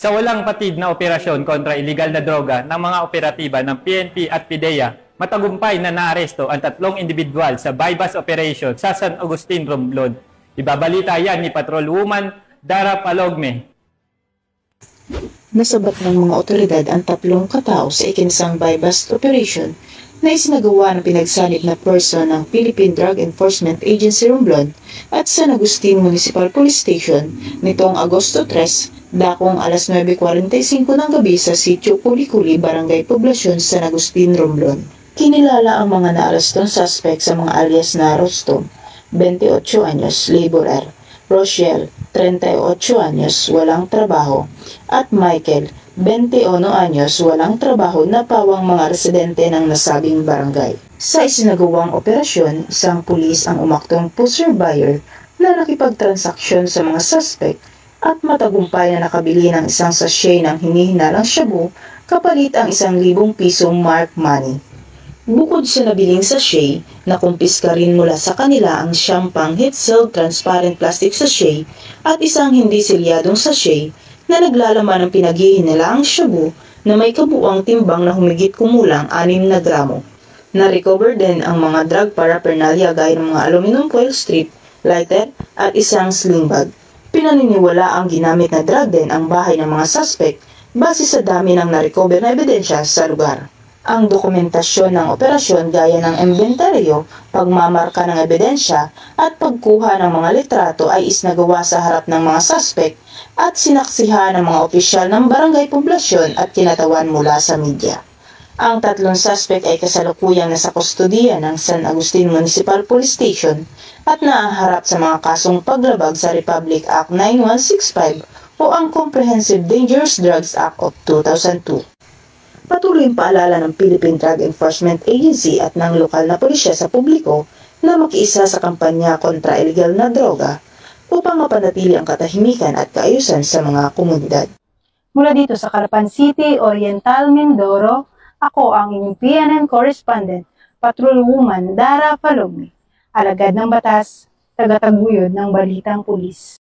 Sa walang patid na operasyon kontra iligal na droga ng mga operatiba ng PNP at PIDEA, matagumpay na naaresto ang 3 individual sa bypass operation sa San Agustin, Romblon. Ibabalita yan ni Patrolwoman Dara Palogme. Nasabat ng mga otoridad ang 3 katao sa ikinsang bypass operation na isinagawa ng pinagsanib na person ng Philippine Drug Enforcement Agency Romblon at San Agustin Municipal Police Station nitong Agosto 3, dakong alas 9:45 ng gabi sa sitio Kulikuli, Barangay Poblacion, San Agustin, Romblon. Kinilala ang mga naarestong suspect sa mga alias na Rostom, 28 anyos, laborer; Rochelle, 38 anyos, walang trabaho; at Michael, 21 anyos, walang trabaho na pawang mga residente ng nasabing barangay. Sa isinagawang operasyon, isang pulis ang umaktong pusher buyer na nakipagtransaksyon sa mga suspect at matagumpay na nakabili ng isang sachet ng hinihinalang shabu kapalit ang 1,000 pisong mark money. Bukod sa nabiling sachet, nakumpiska rin mula sa kanila ang siyang heat-sealed transparent plastic sachet at isang hindi selyadong sachet na naglalaman ng pinaghihinalaang shabu na may kabuuang timbang na humigit kumulang 6 na gramo. Na-recover din ang mga drug paraphernalia gaya ng mga aluminum foil strip, lighter at isang sling bag. Pinaniniwala ang ginamit na drug din ang bahay ng mga suspect base sa dami ng na-recover na ebidensya sa lugar. Ang dokumentasyon ng operasyon gaya ng inventaryo, pagmamarka ng ebidensya at pagkuha ng mga litrato ay isinagawa sa harap ng mga suspect at sinaksihan ng mga opisyal ng Barangay Poblacion at kinatawan mula sa media. Ang 3 suspect ay kasalukuyang nasa kustodiya ng San Agustin Municipal Police Station at naaharap sa mga kasong paglabag sa Republic Act 9165 o ang Comprehensive Dangerous Drugs Act of 2002. Patuloy ang paalala ng Philippine Drug Enforcement Agency at ng lokal na pulisya sa publiko na makiisa sa kampanya kontra illegal na droga upang mapanatili ang katahimikan at kaayusan sa mga komunidad. Mula dito sa Calapan City, Oriental, Mindoro, ako ang inyong PNN correspondent, Patrolwoman Dara Palogme, alagad ng batas, tagataguyod ng balitang pulis.